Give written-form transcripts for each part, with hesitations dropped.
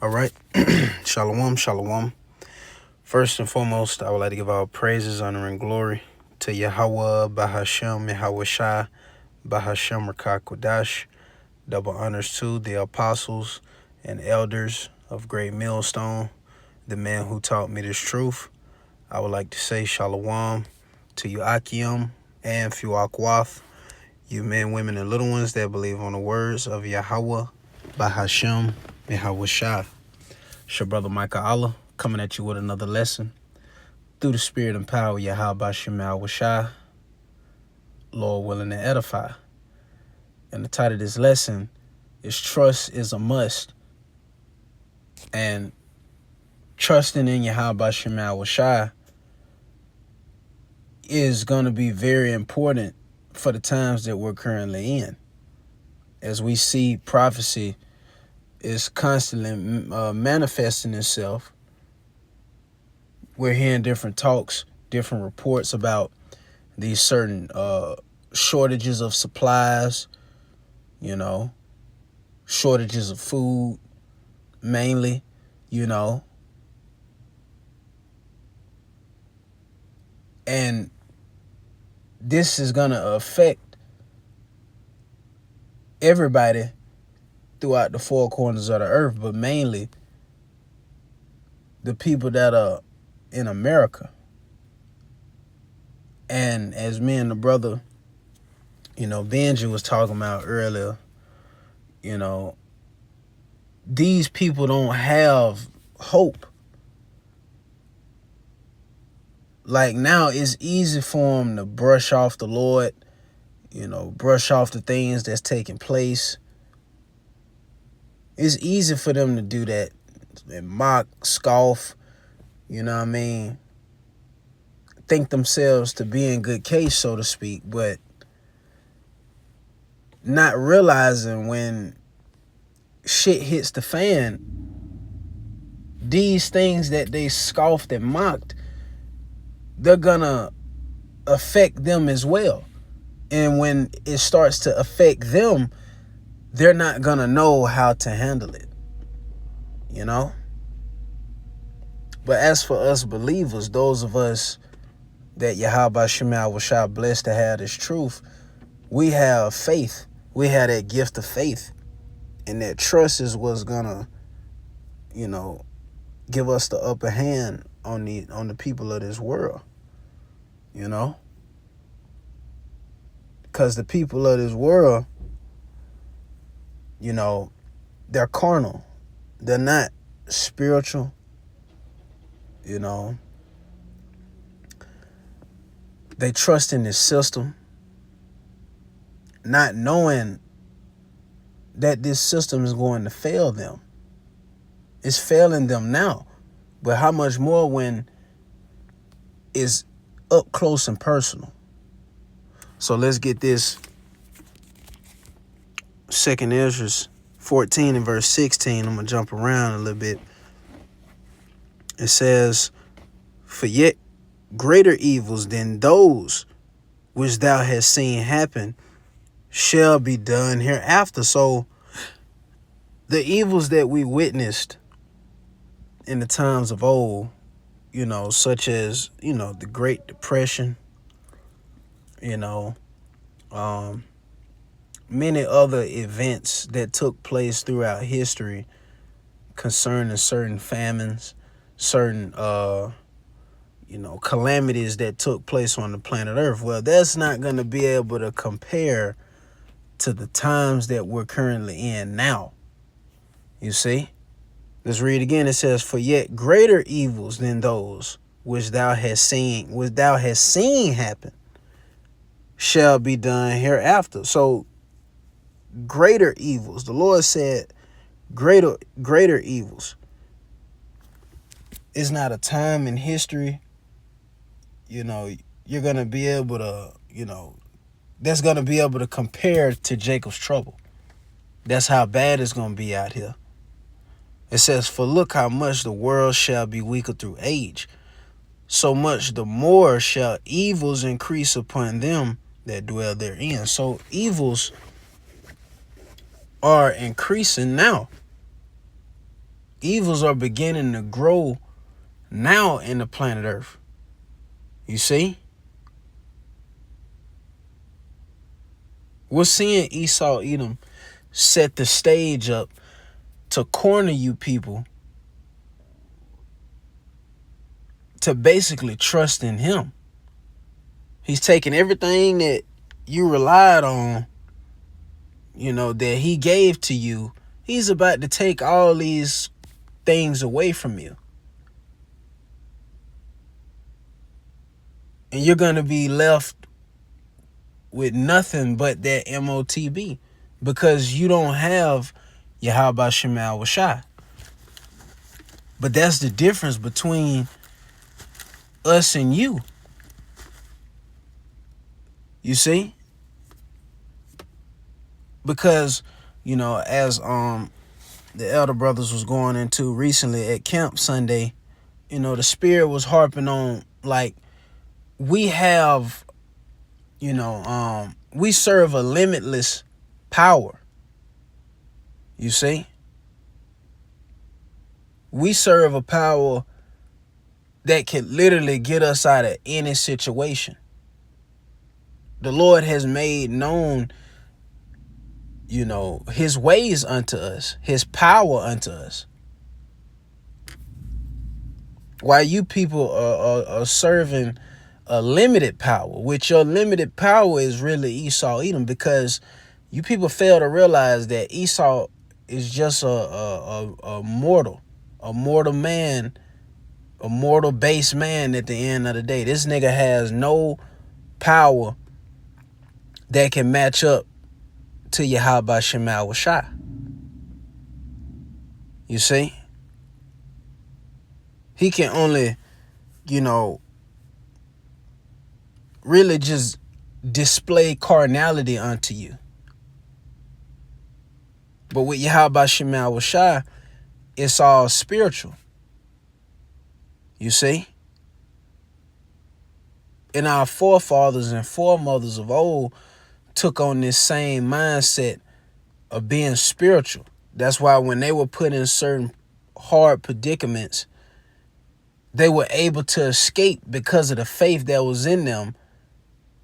All right. Shalom, shalom. First and foremost, I would like to give all praises, honor, and glory to Yahweh, Bahashem, Yahweh Shai, Bahashem, Rakah Kodash. Double honors to the apostles and elders of Great Millstone, the man who taught me this truth. I would like to say shalom to you, Akim, and Fuakwath, you men, women, and little ones that believe on the words of Yahweh, Bahashem, Yahweh Shai. It's your brother Micah Allah coming at you with another lesson through the spirit and power of Yahweh Shemel Washai, Lord willing to edify. And the title of this lesson is Trust is a Must. And trusting in Yahweh Shemel Washai is going to be very important for the times that we're currently in. As we see prophecy is constantly manifesting itself. We're hearing different talks, different reports about these certain shortages of supplies, shortages of food, mainly, and this is going to affect everybody throughout the four corners of the earth, but mainly the people that are in America. And as me and the brother, Benji was talking about earlier, these people don't have hope. Like now it's easy for them to brush off the Lord, brush off the things that's taking place. It's easy for them to do that and mock, scoff, think themselves to be in good case, so to speak, but not realizing when shit hits the fan, these things that they scoffed and mocked, they're gonna affect them as well. And when it starts to affect them, they're not gonna know how to handle it, But as for us believers, those of us that Yahweh Shemel Washai blessed to have this truth, we have faith. We have that gift of faith. And that trust is what's gonna, give us the upper hand on the people of this world. Because the people of this world, they're carnal. They're not spiritual. They trust in this system, not knowing that this system is going to fail them. It's failing them now. But how much more when it's up close and personal? So let's get this. 2nd Ezra 14 and verse 16. I'm going to jump around a little bit. It says, "For yet greater evils than those which thou hast seen happen shall be done hereafter." So the evils that we witnessed in the times of old, such as, the Great Depression, many other events that took place throughout history concerning certain famines, certain, calamities that took place on the planet Earth. Well, that's not going to be able to compare to the times that we're currently in now. You see? Let's read again. It says, "For yet greater evils than those which thou hast seen happen shall be done hereafter." So greater evils. The Lord said greater evils. It's not a time in history, you're going to be able to, that's going to be able to compare to Jacob's trouble. That's how bad it's going to be out here. It says, "For look how much the world shall be weaker through age, so much the more shall evils increase upon them that dwell therein." So evils are increasing now. Evils are beginning to grow now in the planet Earth. You see? We're seeing Esau Edom set the stage up to corner you people to basically trust in him. He's taking everything that you relied on, that he gave to you. He's about to take all these things away from you. And you're going to be left with nothing but that MOTB because you don't have Yahweh Shemal Washai. But that's the difference between us and you. You see? Because, as the elder brothers was going into recently at camp Sunday, the spirit was harping on, like, we have, we serve a limitless power. You see? We serve a power that can literally get us out of any situation. The Lord has made known, his ways unto us, his power unto us. While you people are serving a limited power, which your limited power is really Esau Edom, because you people fail to realize that Esau is just a mortal man, a mortal base man at the end of the day. This nigga has no power that can match up to Yahweh Shemal Washai. You see? He can only, really just display carnality unto you. But with Yahweh Shemal Washai, it's all spiritual. You see? And our forefathers and foremothers of old took on this same mindset of being spiritual. That's why when they were put in certain hard predicaments, they were able to escape because of the faith that was in them,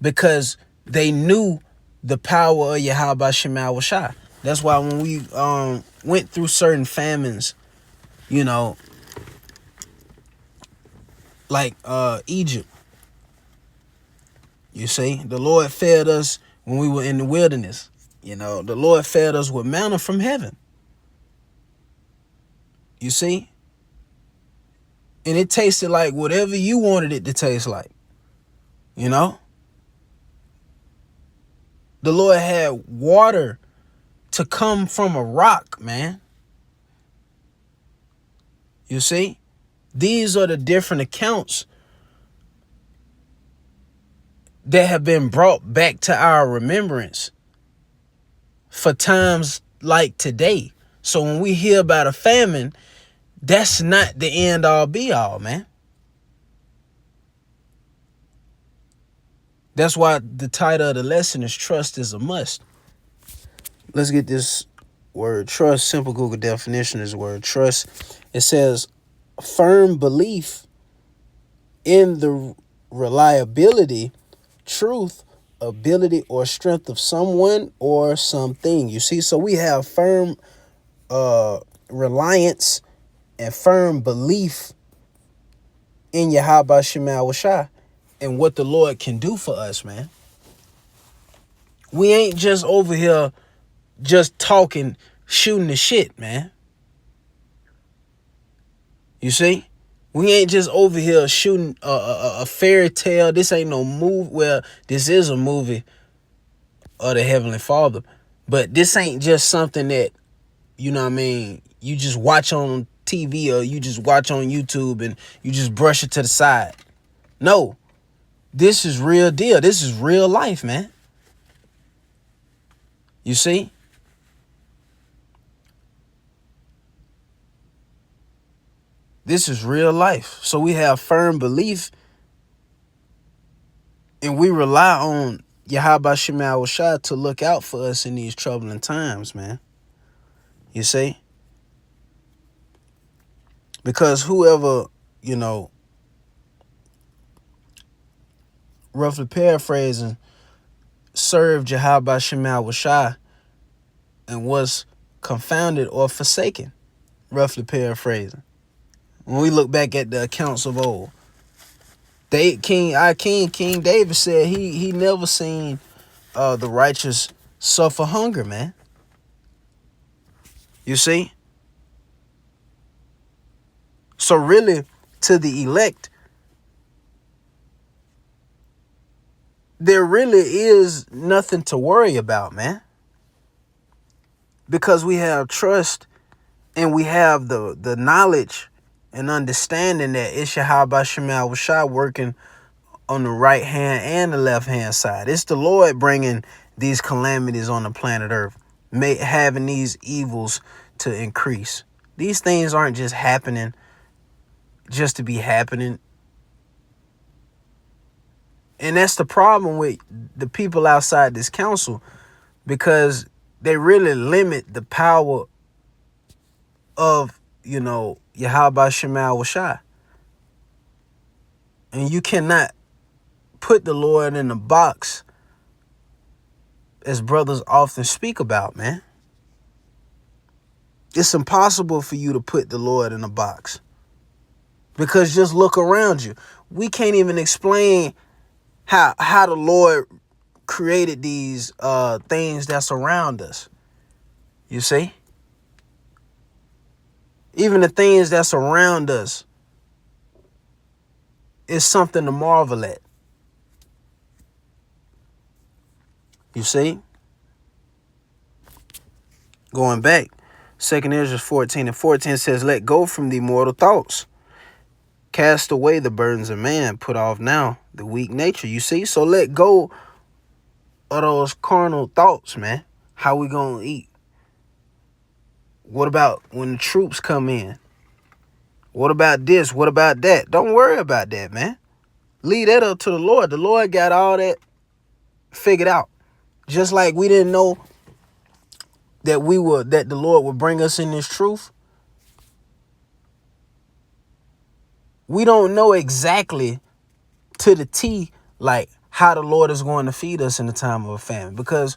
because they knew the power of Yahweh Shemal Washai. That's why when we went through certain famines, like Egypt, you see, the Lord fed us when we were in the wilderness. The Lord fed us with manna from heaven. You see? And it tasted like whatever you wanted it to taste like. The Lord had water to come from a rock, man. You see? These are the different accounts that have been brought back to our remembrance for times like today. So when we hear about a famine, that's not the end all be all, man. That's why the title of the lesson is Trust is a Must. Let's get this word trust. Simple Google definition is the word trust. It says firm belief in the reliability, truth, ability, or strength of someone or something. You see, so we have firm reliance and firm belief in Yahweh Shemal Washai and what the Lord can do for us, man. We ain't just over here just talking, shooting the shit, man. You see? We ain't just over here shooting a fairy tale. This ain't no movie. Well, this is a movie of the Heavenly Father. But this ain't just something that, you just watch on TV or you just watch on YouTube and you just brush it to the side. No. This is real deal. This is real life, man. You see? This is real life. So we have firm belief and we rely on Yahweh Shemal Washai to look out for us in these troubling times, man. You see? Because whoever, you know, roughly paraphrasing, served Yahweh Shema Shai and was confounded or forsaken, roughly paraphrasing. When we look back at the accounts of old, King David said he never seen the righteous suffer hunger, man. You see? So really, to the elect, there really is nothing to worry about, man. Because we have trust and we have the knowledge and understanding that it's Yahweh Shema Shai working on the right hand and the left hand side. It's the Lord bringing these calamities on the planet Earth, having these evils to increase. These things aren't just happening just to be happening. And that's the problem with the people outside this council, because they really limit the power of, you know, Yahweh Shema Shai. And you cannot put the Lord in a box, as brothers often speak about, man. It's impossible for you to put the Lord in a box, because just look around you. We can't even explain how the Lord created these things that's around us. You see? Even the things that's around us is something to marvel at. You see? Going back, 2 Ezra 14:14 says, let go from the mortal thoughts. Cast away the burdens of man. Put off now the weak nature. You see? So let go of those carnal thoughts, man. How we gonna eat? What about when the troops come in? What about this? What about that? Don't worry about that, man. Leave that up to the Lord. The Lord got all that figured out. Just like we didn't know that the Lord would bring us in this truth. We don't know exactly to the T, like how the Lord is going to feed us in the time of a famine. Because,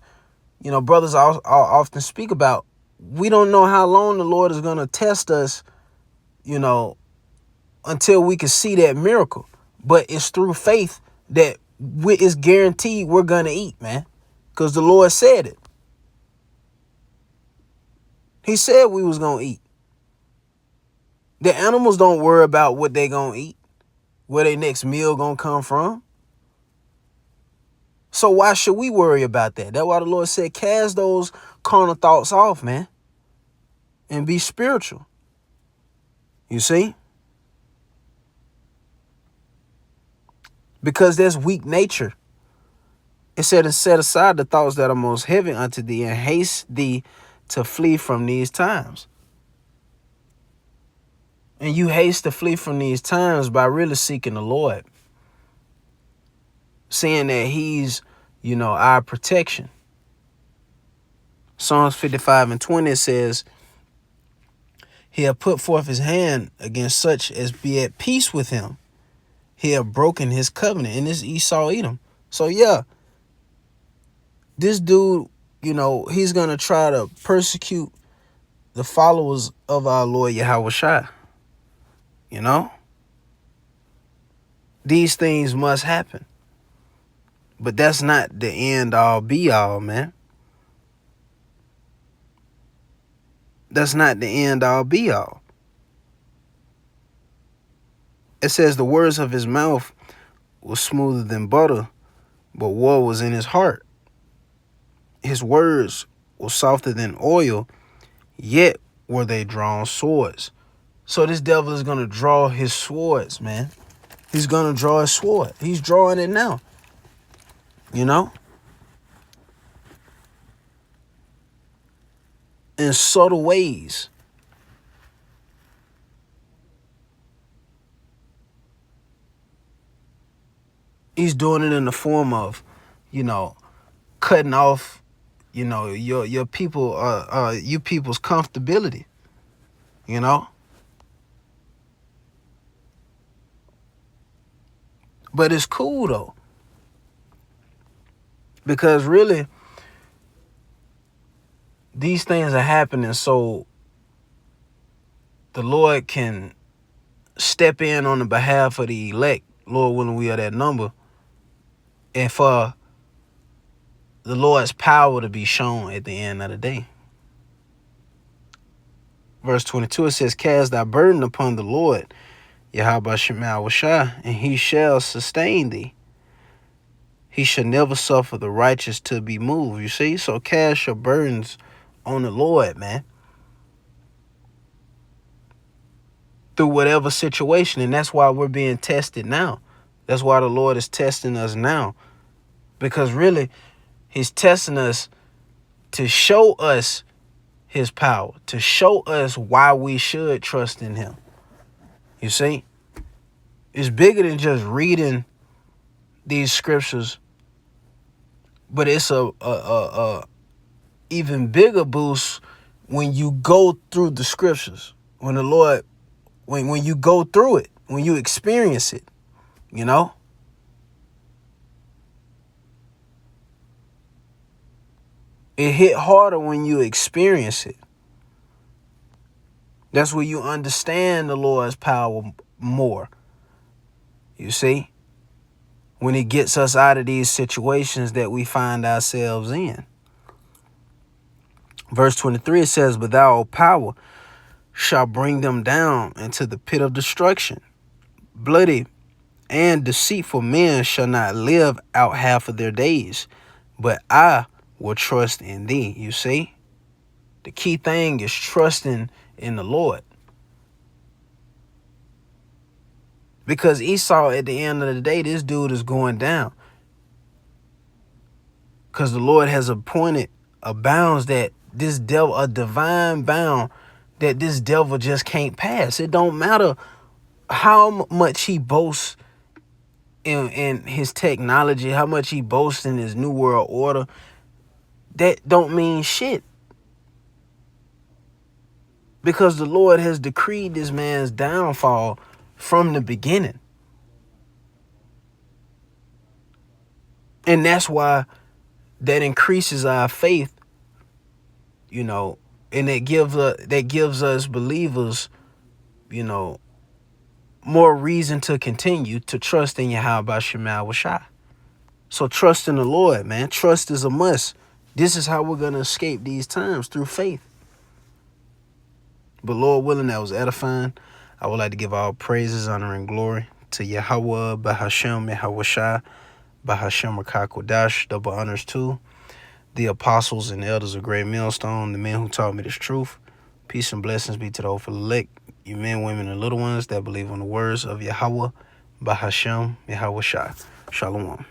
you know, brothers often speak about, we don't know how long the Lord is going to test us, you know, until we can see that miracle. But it's through faith that it's guaranteed we're going to eat, man. Because the Lord said it. He said we was going to eat. The animals don't worry about what they going to eat, where their next meal going to come from. So why should we worry about that? That's why the Lord said, cast those carnal thoughts off, man, and be spiritual. You see? Because there's weak nature. It said, and set aside the thoughts that are most heavy unto thee, and haste thee to flee from these times. And you haste to flee from these times by really seeking the Lord. Seeing that he's, you know, our protection. Psalms 55:20 says, he have put forth his hand against such as be at peace with him. He have broken his covenant. And this Esau Edom. So yeah, this dude, you know, he's going to try to persecute the followers of our Lord Yahweh Shai. You know? These things must happen. But that's not the end all be all, man. That's not the end all be all. It says the words of his mouth was smoother than butter, but war was in his heart. His words were softer than oil, yet were they drawn swords. So this devil is going to draw his swords, man. He's going to draw his sword. He's drawing it now. You know? In subtle ways. He's doing it in the form of, you know, cutting off, you know, your people, you people's comfortability. You know? But it's cool though, because really these things are happening so the Lord can step in on the behalf of the elect, Lord willing we are that number, and for the Lord's power to be shown at the end of the day. Verse 22, it says, cast thy burden upon the Lord, Yahweh Shemah Washah, and he shall sustain thee. He shall never suffer the righteous to be moved. You see? So cast your burdens on the Lord, man. Through whatever situation. And that's why we're being tested now. That's why the Lord is testing us now. Because really, he's testing us to show us his power, to show us why we should trust in him. You see? It's bigger than just reading these scriptures, but it's a even bigger boost when you go through the scriptures. When the Lord, when you go through it, when you experience it, you know? It hit harder when you experience it. That's where you understand the Lord's power more. You see? When it gets us out of these situations that we find ourselves in. Verse 23, it says, but thou, O power, shall bring them down into the pit of destruction. Bloody and deceitful men shall not live out half of their days, but I will trust in thee. You see? The key thing is trusting in the Lord. Because Esau, at the end of the day, this dude is going down. Because the Lord has appointed a bounds that this devil, a divine bound that this devil just can't pass. It don't matter how much he boasts in his technology, how much he boasts in his new world order. That don't mean shit. Because the Lord has decreed this man's downfall from the beginning. And that's why that increases our faith, you know, and that gives us believers, you know, more reason to continue to trust in Yahweh Shemah Washah. So trust in the Lord, man. Trust is a must. This is how we're going to escape these times, through faith. But Lord willing, that was edifying. I would like to give all praises, honor, and glory to Yahweh, Bahashem, Yahweh Bahashem Rakakodash, double honors to the apostles and elders of Great Millstone, the men who taught me this truth. Peace and blessings be to the hopeful elect, you men, women, and little ones that believe on the words of Yahweh, Bahashem, Yahweh Shah. Shalom.